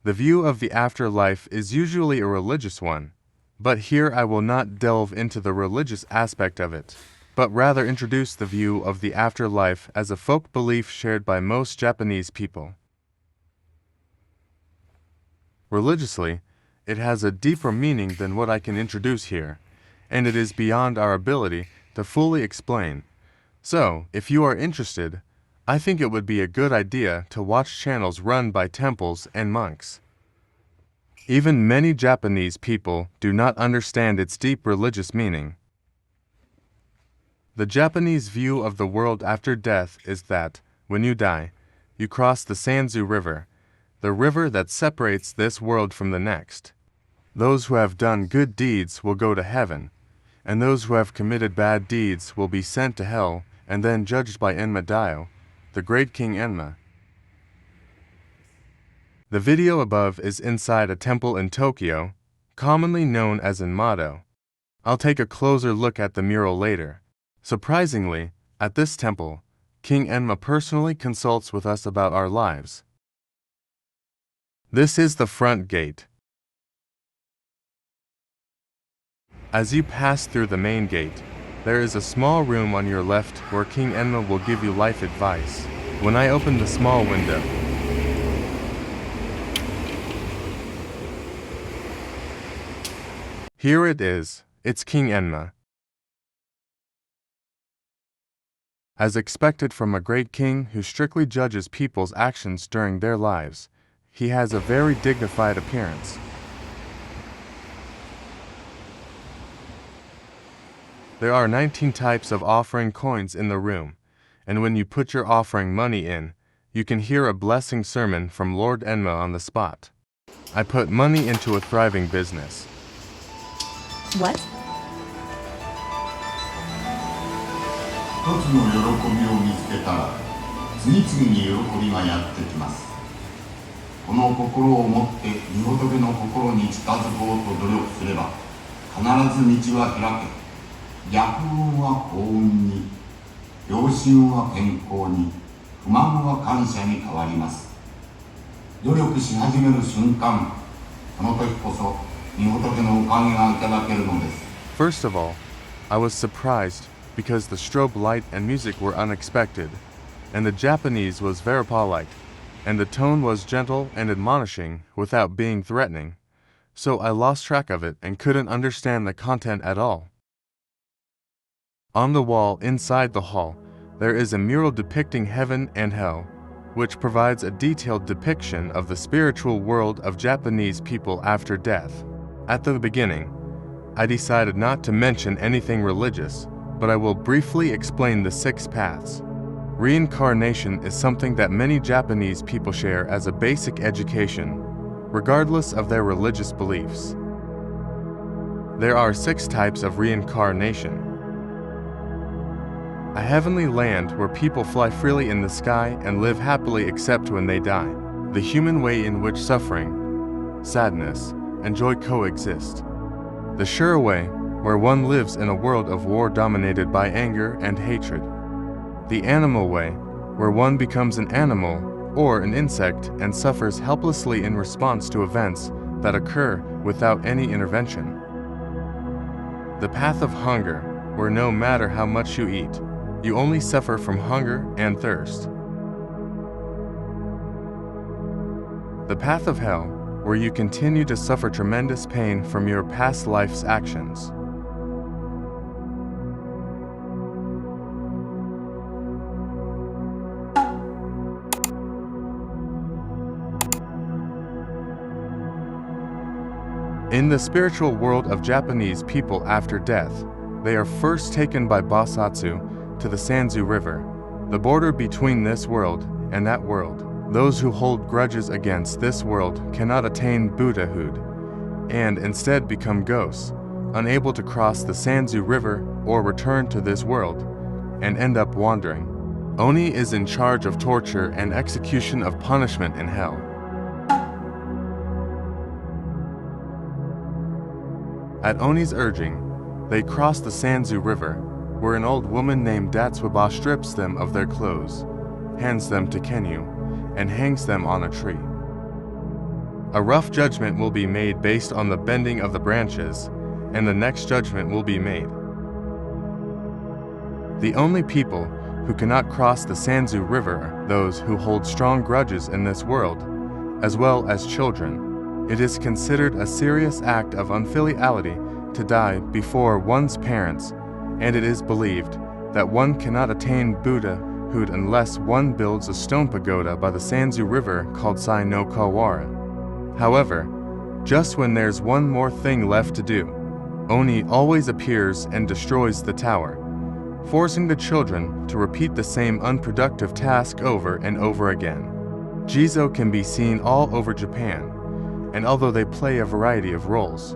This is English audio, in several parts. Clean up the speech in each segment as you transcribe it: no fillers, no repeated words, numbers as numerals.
The view of the afterlife is usually a religious one, but here I will not delve into the religious aspect of it, but rather introduce the view of the afterlife as a folk belief shared by most Japanese people. Religiously, it has a deeper meaning than what I can introduce here, and it is beyond our ability to fully explain. So, if you are interested, I think it would be a good idea to watch channels run by temples and monks. Even many Japanese people do not understand its deep religious meaning. The Japanese view of the world after death is that, when you die, you cross the Sanzu River, the river that separates this world from the next. Those who have done good deeds will go to heaven, and those who have committed bad deeds will be sent to hell and then judged by Enma Daio, the Great King Enma. The video above is inside a temple in Tokyo, commonly known as Enmado. I'll take a closer look at the mural later. Surprisingly, at this temple, King Enma personally consults with us about our lives. This is the front gate. As you pass through the main gate, there is a small room on your left where King Enma will give you life advice. When I open the small window, here it is, it's King Enma. As expected from a great king who strictly judges people's actions during their lives, he has a very dignified appearance. There are 19 types of offering coins in the room, and when you put your offering money in, you can hear a blessing sermon from Lord Enma on the spot. I put money into a thriving business. What? 一つの喜びを見つけたら、次々に喜びがやってきます。この心を持って御仏の心に近づこうと努力すれば、必ず道は開け。逆運は幸運に、良心は健康に、不満は感謝に変わります。努力し始める瞬間、その時こそ御仏のおかげがいただけるのです。First of all, I was surprised because the strobe light and music were unexpected, and the Japanese was very polite, and the tone was gentle and admonishing without being threatening, so I lost track of it and couldn't understand the content at all. On the wall inside the hall, there is a mural depicting heaven and hell, which provides a detailed depiction of the spiritual world of Japanese people after death. At the beginning, I decided not to mention anything religious, but I will briefly explain the 6 paths. Reincarnation is something that many Japanese people share as a basic education, regardless of their religious beliefs. There are 6 types of reincarnation. A heavenly land where people fly freely in the sky and live happily except when they die. The human way in which suffering, sadness, and joy coexist. The sure way where one lives in a world of war dominated by anger and hatred. The animal way where one becomes an animal or an insect and suffers helplessly in response to events that occur without any intervention. The path of hunger where no matter how much you eat, you only suffer from hunger and thirst. The path of hell, where you continue to suffer tremendous pain from your past life's actions. In the spiritual world of Japanese people after death, they are first taken by Bosatsu to the Sanzu River, the border between this world and that world. Those who hold grudges against this world cannot attain Buddhahood, and instead become ghosts, unable to cross the Sanzu River or return to this world, and end up wandering. Oni is in charge of torture and execution of punishment in hell. At Oni's urging, they cross the Sanzu River, where an old woman named Datsuba strips them of their clothes, hands them to Kenyu, and hangs them on a tree. A rough judgment will be made based on the bending of the branches, and the next judgment will be made. The only people who cannot cross the Sanzu River are those who hold strong grudges in this world, as well as children. It is considered a serious act of unfiliality to die before one's parents, and it is believed that one cannot attain Buddhahood unless one builds a stone pagoda by the Sanzu River called Sai no Kawara. However, just when there's one more thing left to do, Oni always appears and destroys the tower, forcing the children to repeat the same unproductive task over and over again. Jizo can be seen all over Japan, and although they play a variety of roles,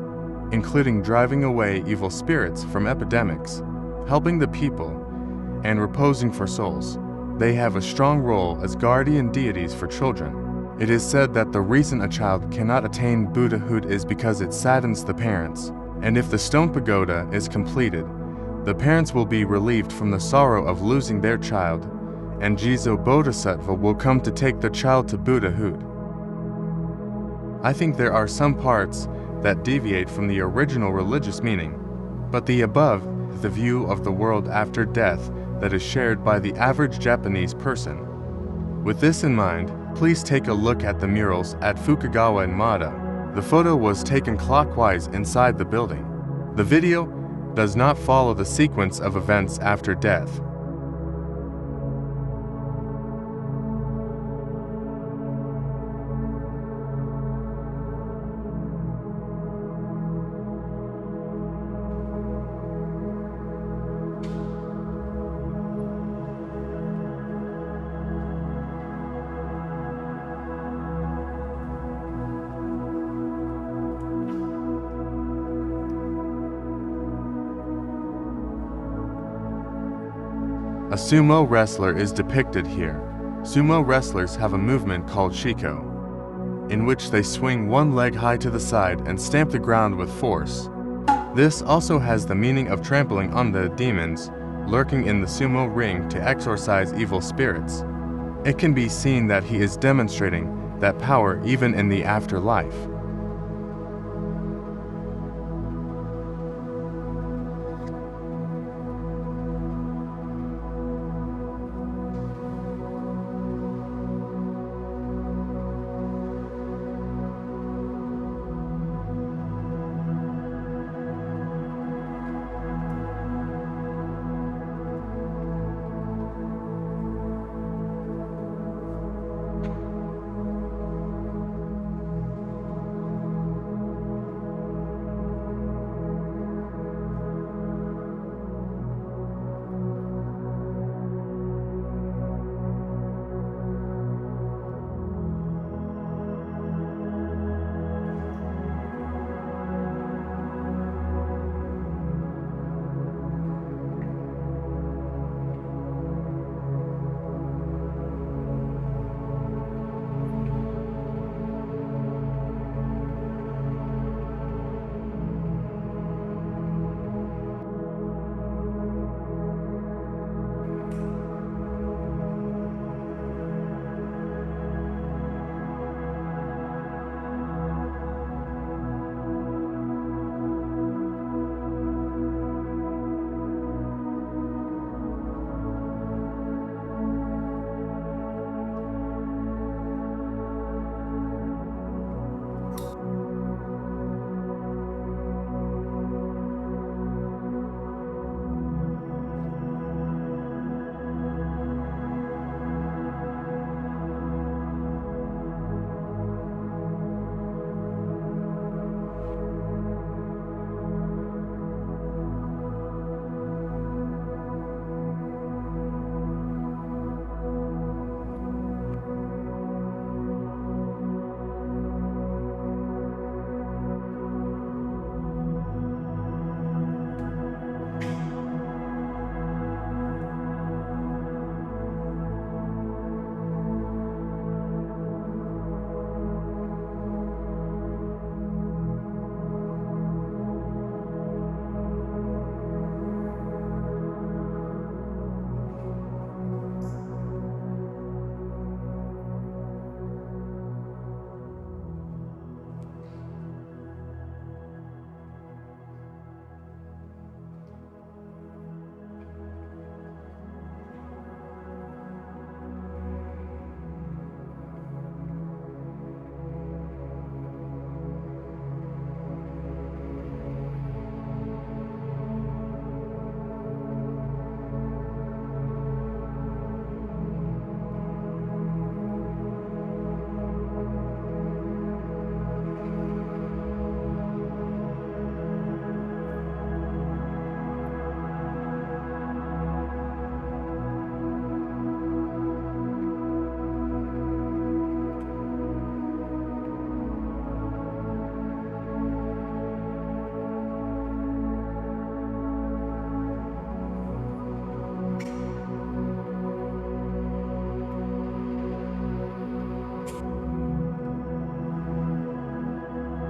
including driving away evil spirits from epidemics, helping the people, and reposing for souls, they have a strong role as guardian deities for children. It is said that the reason a child cannot attain Buddhahood is because it saddens the parents, and if the stone pagoda is completed, the parents will be relieved from the sorrow of losing their child, and Jizo Bodhisattva will come to take the child to Buddhahood. I think there are some parts that deviate from the original religious meaning, but the above is the view of the world after death that is shared by the average Japanese person. With this in mind, please take a look at the murals at Fukagawa Enmado. The photo was taken clockwise inside the building. The video does not follow the sequence of events after death. A sumo wrestler is depicted here. Sumo wrestlers have a movement called shiko, in which they swing one leg high to the side and stamp the ground with force. This also has the meaning of trampling on the demons lurking in the sumo ring to exorcise evil spirits. It can be seen that he is demonstrating that power even in the afterlife.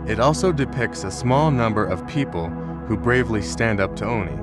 It also depicts a small number of people who bravely stand up to Oni.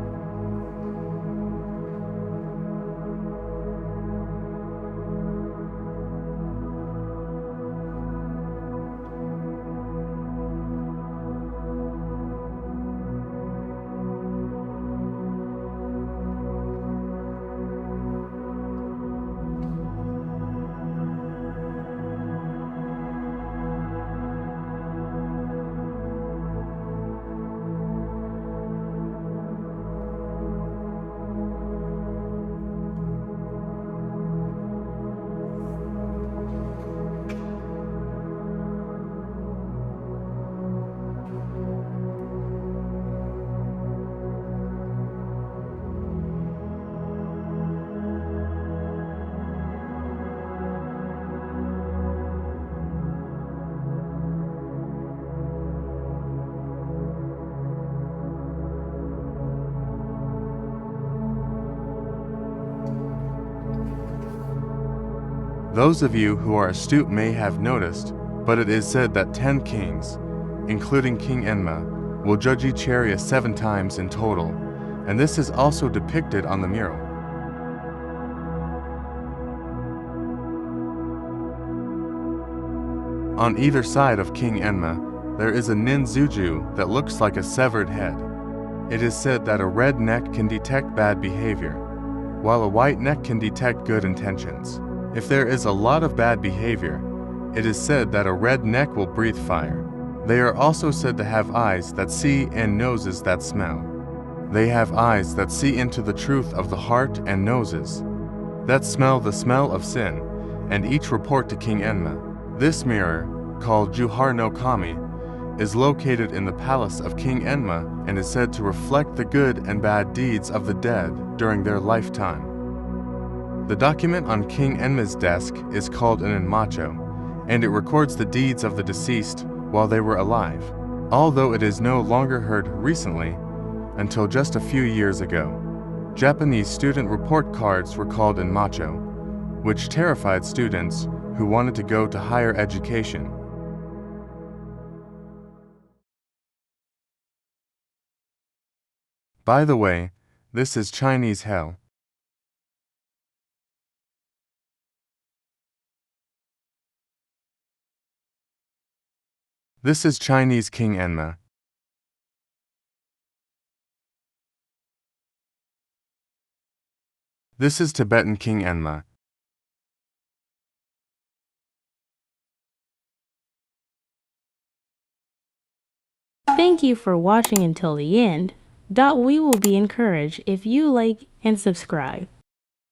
Those of you who are astute may have noticed, but it is said that 10 kings, including King Enma, will judge each area 7 times in total, and this is also depicted on the mural. On either side of King Enma, there is a ninzuju that looks like a severed head. It is said that a red neck can detect bad behavior, while a white neck can detect good intentions. If there is a lot of bad behavior, it is said that a red neck will breathe fire. They are also said to have eyes that see and noses that smell. They have eyes that see into the truth of the heart and noses that smell the smell of sin, and each report to King Enma. This mirror, called Juhar no Kami, is located in the palace of King Enma and is said to reflect the good and bad deeds of the dead during their lifetime. The document on King Enma's desk is called an enmacho, and it records the deeds of the deceased while they were alive, although it is no longer heard recently until just a few years ago. Japanese student report cards were called enmacho, which terrified students who wanted to go to higher education. By the way, this is Chinese hell. This is Chinese King Enma. This is Tibetan King Enma. Thank you for watching until the end. We will be encouraged if you like and subscribe.